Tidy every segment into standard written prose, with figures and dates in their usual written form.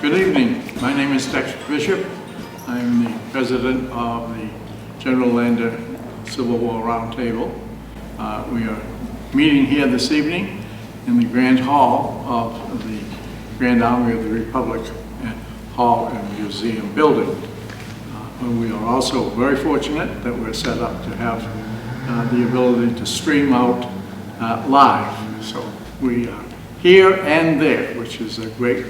Good evening. My name is Dexter Bishop. I'm the president of the General Lander Civil War Roundtable. We are meeting here this evening in the Grand Hall of the Grand Army of the Republic Hall and Museum building. We are also very fortunate that we're set up to have the ability to stream out live. So we are here and there, which is a great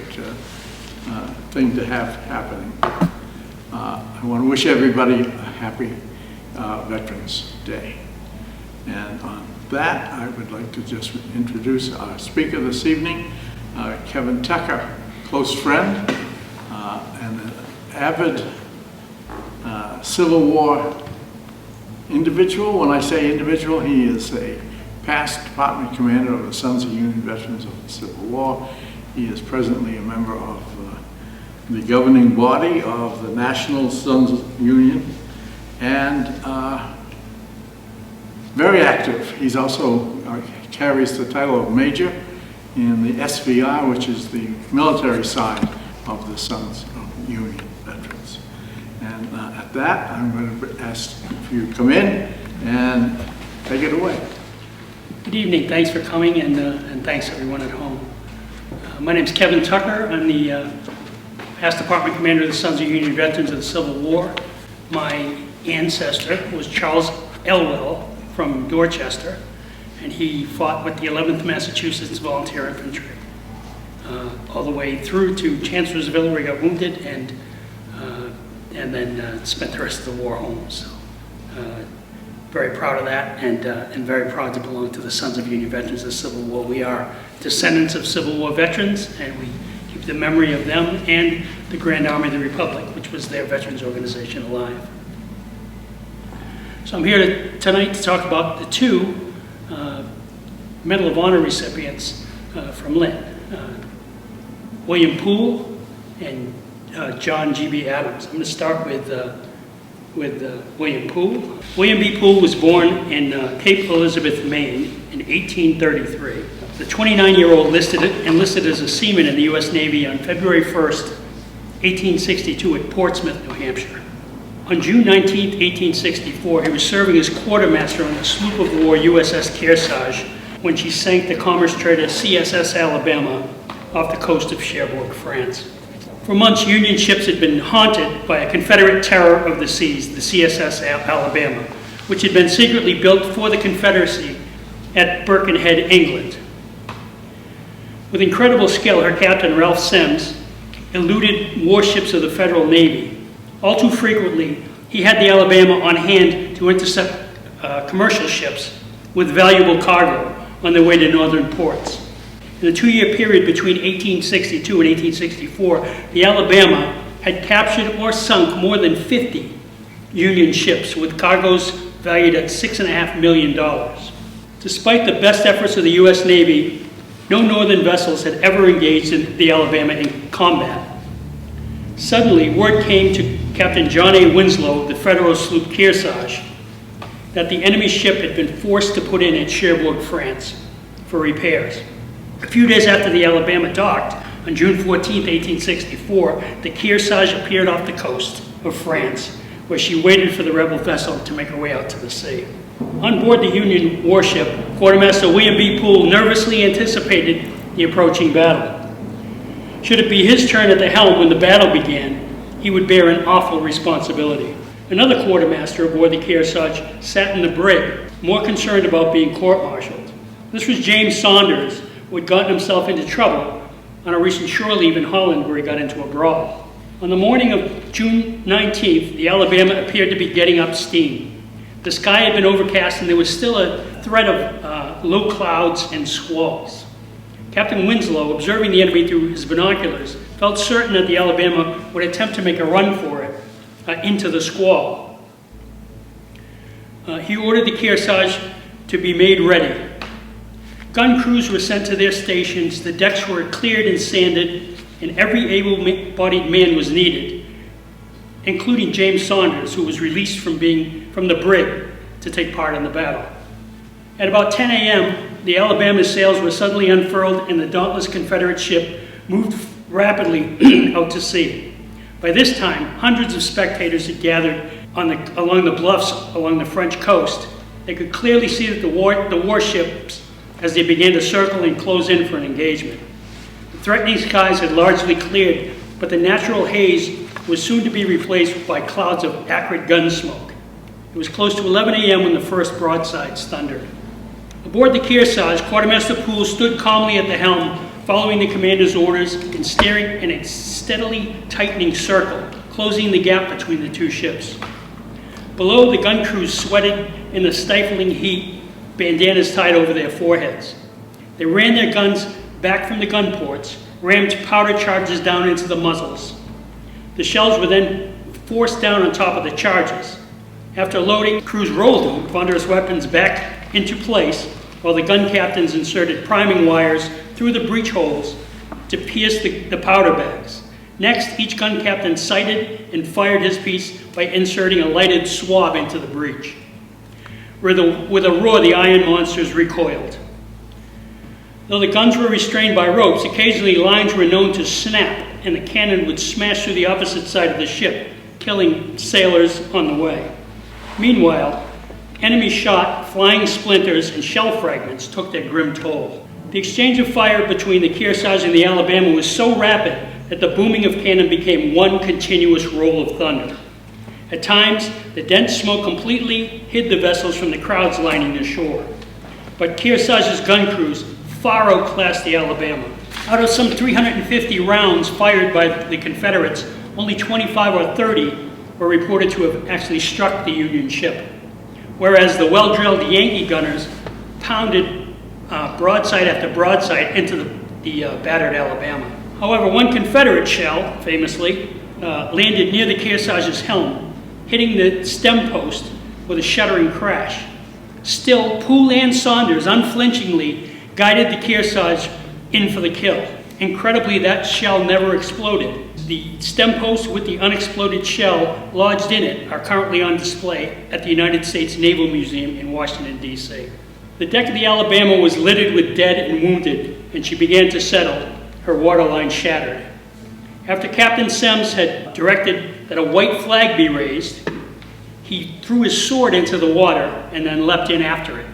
thing to have happening. I want to wish everybody a happy Veterans Day. And on that, I would like to just introduce our speaker this evening, Kevin Tucker, close friend and an avid Civil War individual. When I say individual, he is a past department commander of the Sons of Union Veterans of the Civil War. He is presently a member of the governing body of the National Sons Union, and very active. He's also carries the title of Major in the SVR, which is the military side of the Sons of Union Veterans. And at that, I'm going to ask if you come in and take it away. Good evening. Thanks for coming, and thanks everyone at home. My name is Kevin Tucker. I'm the past department commander of the Sons of Union Veterans of the Civil War. My ancestor was Charles Elwell from Dorchester, and he fought with the 11th Massachusetts Volunteer Infantry all the way through to Chancellorsville, where he got wounded, and then spent the rest of the war home. So very proud of that, and very proud to belong to the Sons of Union Veterans of the Civil War. We are descendants of Civil War veterans, and we keep the memory of them and the Grand Army of the Republic, which was their veterans organization, alive. So I'm here tonight to talk about the two Medal of Honor recipients from Lynn, William Poole and John G.B. Adams. I'm going to start with William Poole. William B. Poole was born in Cape Elizabeth, Maine in 1833. The 29-year-old enlisted as a seaman in the U.S. Navy on February 1st, 1862 at Portsmouth, New Hampshire. On June 19, 1864, he was serving as quartermaster on the sloop of war USS Kearsarge when she sank the commerce trader CSS Alabama off the coast of Cherbourg, France. For months, Union ships had been haunted by a Confederate terror of the seas, the CSS Alabama, which had been secretly built for the Confederacy at Birkenhead, England. With incredible skill, her captain, Ralph Semmes, eluded warships of the Federal Navy. All too frequently, he had the Alabama on hand to intercept commercial ships with valuable cargo on their way to northern ports. In the two-year period between 1862 and 1864, the Alabama had captured or sunk more than 50 Union ships with cargoes valued at $6.5 million. Despite the best efforts of the U.S. Navy, no northern vessels had ever engaged in the Alabama in combat. Suddenly, word came to Captain John A. Winslow of the Federal sloop Kearsarge that the enemy ship had been forced to put in at Cherbourg, France, for repairs. A few days after the Alabama docked, on June 14, 1864, the Kearsarge appeared off the coast of France, where she waited for the rebel vessel to make her way out to the sea. On board the Union warship, Quartermaster William B. Poole nervously anticipated the approaching battle. Should it be his turn at the helm when the battle began, he would bear an awful responsibility. Another quartermaster aboard the Kearsarge sat in the brig, more concerned about being court-martialed. This was James Saunders, who had gotten himself into trouble on a recent shore leave in Holland where he got into a brawl. On the morning of June 19th, the Alabama appeared to be getting up steam. The sky had been overcast and there was still a threat of low clouds and squalls. Captain Winslow, observing the enemy through his binoculars, felt certain that the Alabama would attempt to make a run for it into the squall. He ordered the Kearsarge to be made ready. Gun crews were sent to their stations, the decks were cleared and sanded, and every able-bodied man was needed, including James Saunders, who was released from the brig to take part in the battle. At about 10 a.m., the Alabama's sails were suddenly unfurled and the dauntless Confederate ship moved rapidly out to sea. By this time, hundreds of spectators had gathered along the bluffs along the French coast. They could clearly see that the warships, as they began to circle and close in for an engagement. The threatening skies had largely cleared, but the natural haze was soon to be replaced by clouds of acrid gun smoke. It was close to 11 a.m. when the first broadsides thundered. Aboard the Kearsarge, Quartermaster Poole stood calmly at the helm, following the commander's orders and staring in a steadily tightening circle, closing the gap between the two ships. Below, the gun crews sweated in the stifling heat, bandanas tied over their foreheads. They ran their guns back from the gun ports, rammed powder charges down into the muzzles. The shells were then forced down on top of the charges. After loading, crews rolled the ponderous weapons back into place, while the gun captains inserted priming wires through the breech holes to pierce the powder bags. Next, each gun captain sighted and fired his piece by inserting a lighted swab into the breech. With a roar, the iron monsters recoiled. Though the guns were restrained by ropes, occasionally lines were known to snap, and the cannon would smash through the opposite side of the ship, killing sailors on the way. Meanwhile, enemy shot, flying splinters, and shell fragments took their grim toll. The exchange of fire between the Kearsarge and the Alabama was so rapid that the booming of cannon became one continuous roll of thunder. At times, the dense smoke completely hid the vessels from the crowds lining the shore. But Kearsarge's gun crews far outclassed the Alabama. Out of some 350 rounds fired by the Confederates, only 25 or 30 were reported to have actually struck the Union ship, whereas the well-drilled Yankee gunners pounded broadside after broadside into the battered Alabama. However, one Confederate shell, famously, landed near the Kearsarge's helm, hitting the stem post with a shuddering crash. Still, Poole and Saunders unflinchingly guided the Kearsarge in for the kill. Incredibly, that shell never exploded. The stem post with the unexploded shell lodged in it are currently on display at the United States Naval Museum in Washington, D.C. The deck of the Alabama was littered with dead and wounded, and she began to settle, her waterline shattered. After Captain Semmes had directed that a white flag be raised, he threw his sword into the water and then leapt in after it.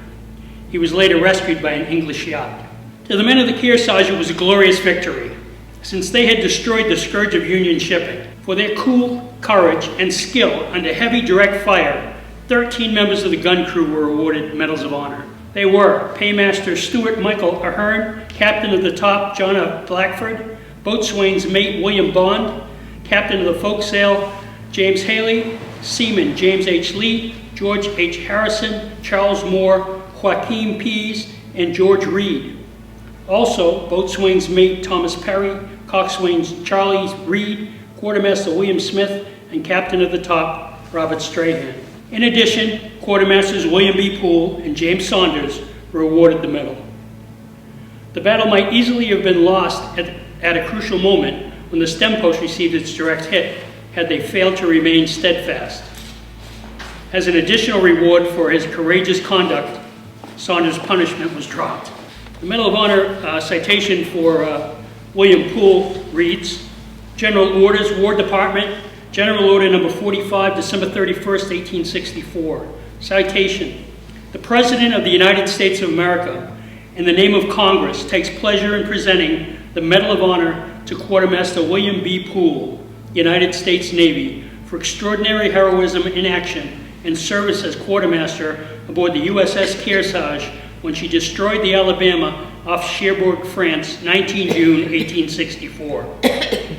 He was later rescued by an English yacht. To the men of the Kearsarge, it was a glorious victory, since they had destroyed the scourge of Union shipping. For their cool courage and skill under heavy direct fire, 13 members of the gun crew were awarded Medals of Honor. They were Paymaster Stuart Michael Ahern, Captain of the Top John F. Blackford, Boatswain's Mate William Bond, Captain of the Foresail James Haley, Seaman James H. Lee, George H. Harrison, Charles Moore, Joaquin Pease, and George Reed. Also, Boatswain's Mate Thomas Perry, Coxswain's Charlie Reed, Quartermaster William Smith, and Captain of the Top Robert Strahan. In addition, Quartermasters William B. Poole and James Saunders were awarded the medal. The battle might easily have been lost at a crucial moment when the stem post received its direct hit, had they failed to remain steadfast. As an additional reward for his courageous conduct, Saunders' punishment was dropped. The Medal of Honor citation for William Poole reads, General Orders, War Department, General Order number 45, December 31st, 1864. Citation, the President of the United States of America, in the name of Congress, takes pleasure in presenting the Medal of Honor to Quartermaster William B. Poole, United States Navy, for extraordinary heroism in action and service as quartermaster aboard the USS Kearsarge when she destroyed the Alabama off Cherbourg, France, 19 June 1864.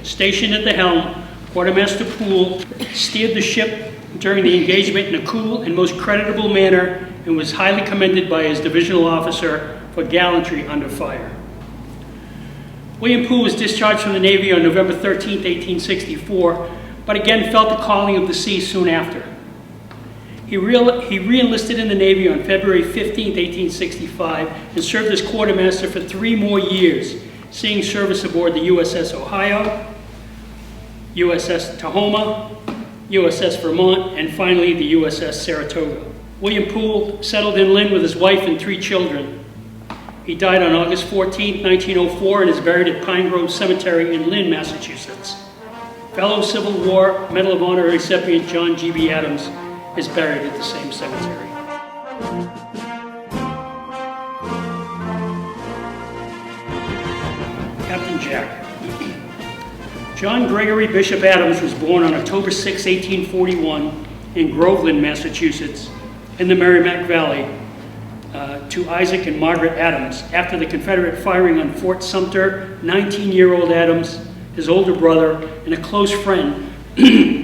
Stationed at the helm, Quartermaster Poole steered the ship during the engagement in a cool and most creditable manner and was highly commended by his divisional officer for gallantry under fire. William Poole was discharged from the Navy on November 13, 1864, but again felt the calling of the sea soon after. He re-enlisted in the Navy on February 15, 1865, and served as quartermaster for 3 more years, seeing service aboard the USS Ohio, USS Tahoma, USS Vermont, and finally the USS Saratoga. William Poole settled in Lynn with his wife and 3 children. He died on August 14, 1904, and is buried at Pine Grove Cemetery in Lynn, Massachusetts. Fellow Civil War Medal of Honor recipient John G.B. Adams is buried at the same cemetery. Captain Jack. John Gregory Bishop Adams was born on October 6, 1841 in Groveland, Massachusetts, in the Merrimack Valley, to Isaac and Margaret Adams. After the Confederate firing on Fort Sumter, 19-year-old Adams, his older brother, and a close friend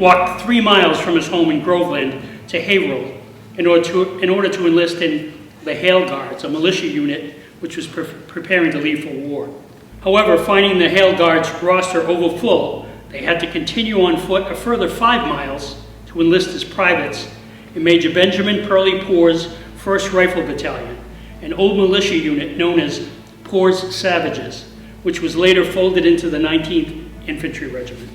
walked 3 miles from his home in Groveland to Haverhill in order to enlist in the Hale Guards, a militia unit which was preparing to leave for war. However, finding the Hale Guards roster overfull, they had to continue on foot a further 5 miles to enlist as privates in Major Benjamin Purley Poor's 1st Rifle Battalion, an old militia unit known as Poor's Savages, which was later folded into the 19th Infantry Regiment.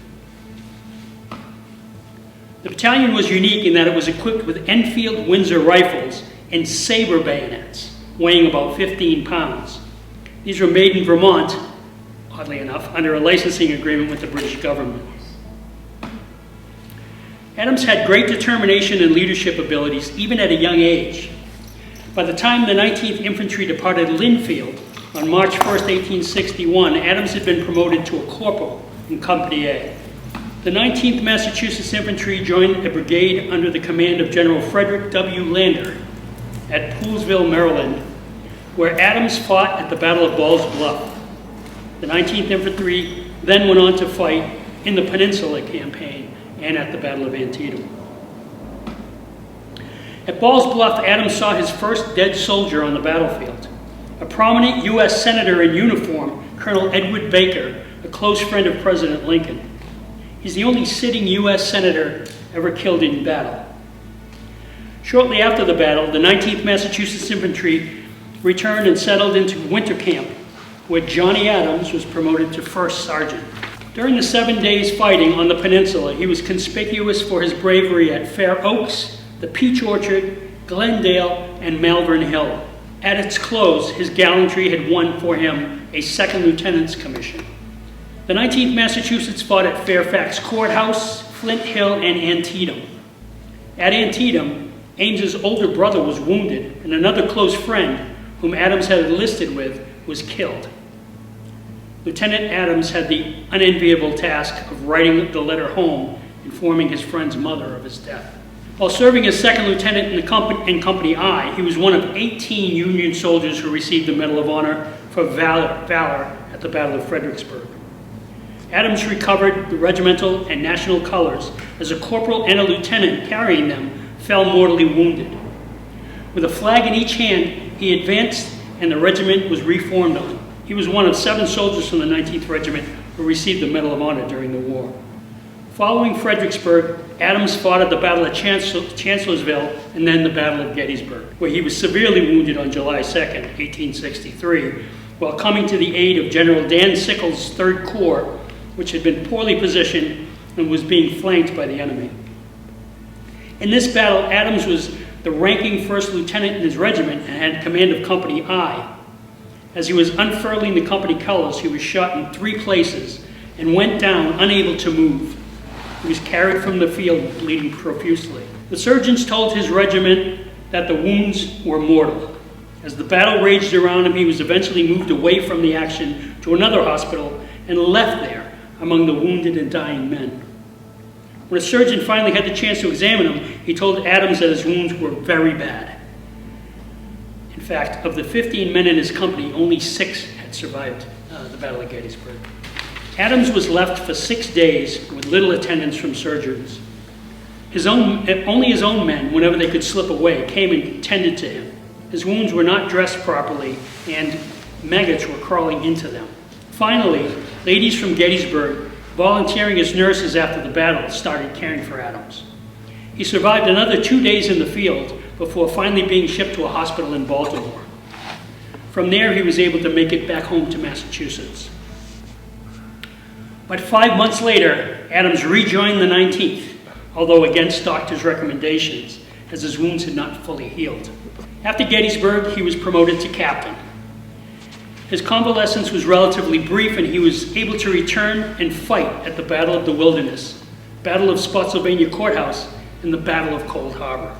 The battalion was unique in that it was equipped with Enfield Windsor rifles and saber bayonets, weighing about 15 pounds. These were made in Vermont, oddly enough, under a licensing agreement with the British government. Adams had great determination and leadership abilities, even at a young age. By the time the 19th Infantry departed Linfield on March 1, 1861, Adams had been promoted to a corporal in Company A. The 19th Massachusetts Infantry joined a brigade under the command of General Frederick W. Lander at Poolesville, Maryland, where Adams fought at the Battle of Ball's Bluff. The 19th Infantry then went on to fight in the Peninsula Campaign and at the Battle of Antietam. At Ball's Bluff, Adams saw his first dead soldier on the battlefield. A prominent U.S. Senator in uniform, Colonel Edward Baker, a close friend of President Lincoln. He's the only sitting U.S. Senator ever killed in battle. Shortly after the battle, the 19th Massachusetts Infantry returned and settled into winter camp, where Johnny Adams was promoted to 1st Sergeant. During the 7 days fighting on the peninsula, he was conspicuous for his bravery at Fair Oaks, the Peach Orchard, Glendale, and Malvern Hill. At its close, his gallantry had won for him a 2nd Lieutenant's commission. The 19th Massachusetts fought at Fairfax Courthouse, Flint Hill, and Antietam. At Antietam, Ames's older brother was wounded, and another close friend, whom Adams had enlisted with, was killed. Lieutenant Adams had the unenviable task of writing the letter home, informing his friend's mother of his death. While serving as 2nd Lieutenant in Company I, he was one of 18 Union soldiers who received the Medal of Honor for valor at the Battle of Fredericksburg. Adams recovered the regimental and national colors as a corporal and a lieutenant carrying them fell mortally wounded. With a flag in each hand, he advanced and the regiment was reformed on. He was one of 7 soldiers from the 19th Regiment who received the Medal of Honor during the war. Following Fredericksburg, Adams fought at the Battle of Chancellorsville and then the Battle of Gettysburg, where he was severely wounded on July 2nd, 1863, while coming to the aid of General Dan Sickles' 3rd Corps, which had been poorly positioned and was being flanked by the enemy. In this battle, Adams was the ranking 1st Lieutenant in his regiment and had command of Company I. As he was unfurling the company colors, he was shot in 3 places and went down unable to move. He was carried from the field bleeding profusely. The surgeons told his regiment that the wounds were mortal. As the battle raged around him, he was eventually moved away from the action to another hospital and left there among the wounded and dying men. When a surgeon finally had the chance to examine him, he told Adams that his wounds were very bad. In fact, of the 15 men in his company, only 6 had survived the Battle of Gettysburg. Adams was left for 6 days with little attendance from surgeons. Only his own men, whenever they could slip away, came and tended to him. His wounds were not dressed properly, and maggots were crawling into them. Finally, ladies from Gettysburg, volunteering as nurses after the battle, started caring for Adams. He survived another 2 days in the field before finally being shipped to a hospital in Baltimore. From there, he was able to make it back home to Massachusetts. But 5 months later, Adams rejoined the 19th, although against doctors' recommendations, as his wounds had not fully healed. After Gettysburg, he was promoted to captain. His convalescence was relatively brief, and he was able to return and fight at the Battle of the Wilderness, Battle of Spotsylvania Courthouse, and the Battle of Cold Harbor.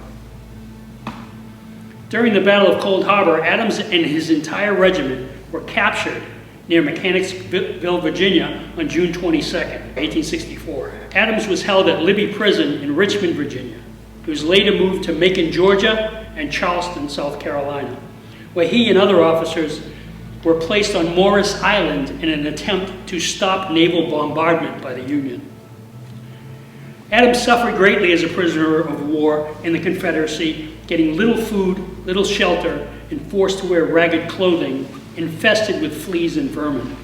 During the Battle of Cold Harbor, Adams and his entire regiment were captured near Mechanicsville, Virginia on June 22, 1864. Adams was held at Libby Prison in Richmond, Virginia. He was later moved to Macon, Georgia, and Charleston, South Carolina, where he and other officers were placed on Morris Island in an attempt to stop naval bombardment by the Union. Adams suffered greatly as a prisoner of war in the Confederacy, getting little food, little shelter, and forced to wear ragged clothing infested with fleas and vermin.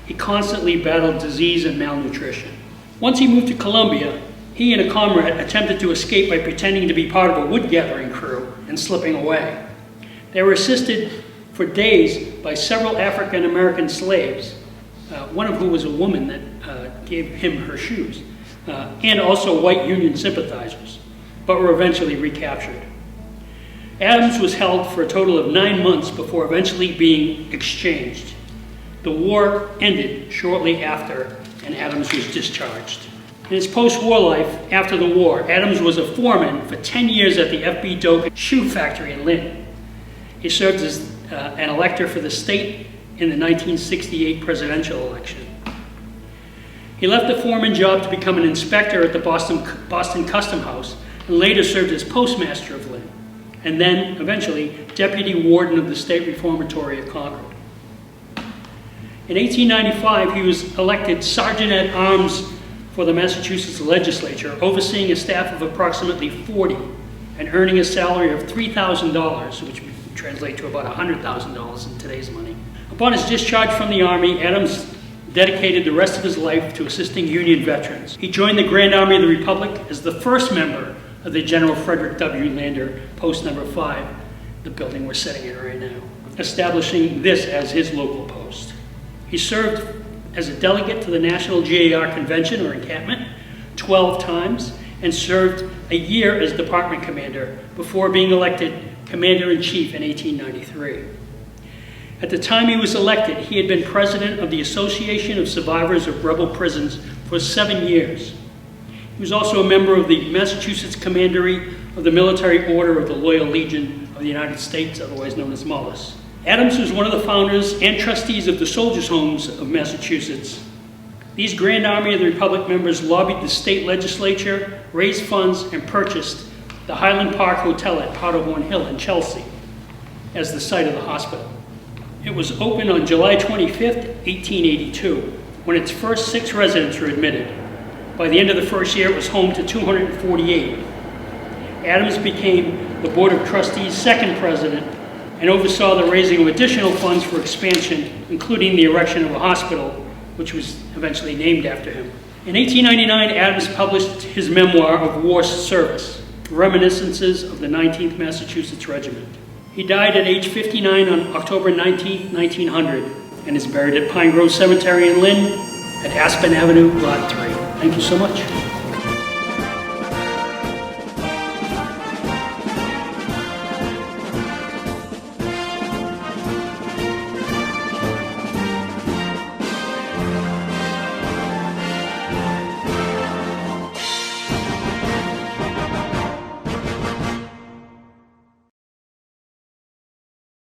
He constantly battled disease and malnutrition. Once he moved to Columbia, he and a comrade attempted to escape by pretending to be part of a wood-gathering crew and slipping away. They were assisted for days by several African-American slaves, one of whom was a woman that gave him her shoes, and also white Union sympathizers, but were eventually recaptured. Adams was held for a total of 9 months before eventually being exchanged. The war ended shortly after, and Adams was discharged. In his post-war life, after the war, Adams was a foreman for 10 years at the F.B. Doak shoe factory in Lynn. He served as an elector for the state in the 1968 presidential election. He left the foreman job to become an inspector at the Boston Custom House, and later served as postmaster of Lynn, and then, eventually, deputy warden of the State Reformatory of Concord. In 1895, he was elected sergeant-at-arms for the Massachusetts legislature, overseeing a staff of approximately 40 and earning a salary of $3,000, which would translate to about $100,000 in today's money. Upon his discharge from the Army, Adams dedicated the rest of his life to assisting Union veterans. He joined the Grand Army of the Republic as the first member of the General Frederick W. Lander, Post Number 5, the building we're sitting in right now, establishing this as his local post. He served as a delegate to the National G.A.R. Convention, or encampment, 12 times, and served a year as department commander before being elected commander-in-chief in 1893. At the time he was elected, he had been president of the Association of Survivors of Rebel Prisons for 7 years. He was also a member of the Massachusetts Commandery of the Military Order of the Loyal Legion of the United States, otherwise known as MOLLUS. Adams was one of the founders and trustees of the Soldiers' Homes of Massachusetts. These Grand Army of the Republic members lobbied the state legislature, raised funds, and purchased the Highland Park Hotel at Powderhorn Hill in Chelsea as the site of the hospital. It was opened on July 25th, 1882, when its first 6 residents were admitted. By the end of the first year, it was home to 248. Adams became the Board of Trustees' second president and oversaw the raising of additional funds for expansion, including the erection of a hospital, which was eventually named after him. In 1899, Adams published his memoir of war service, Reminiscences of the 19th Massachusetts Regiment. He died at age 59 on October 19, 1900, and is buried at Pine Grove Cemetery in Lynn at Aspen Avenue, Lot 3. Thank you so much.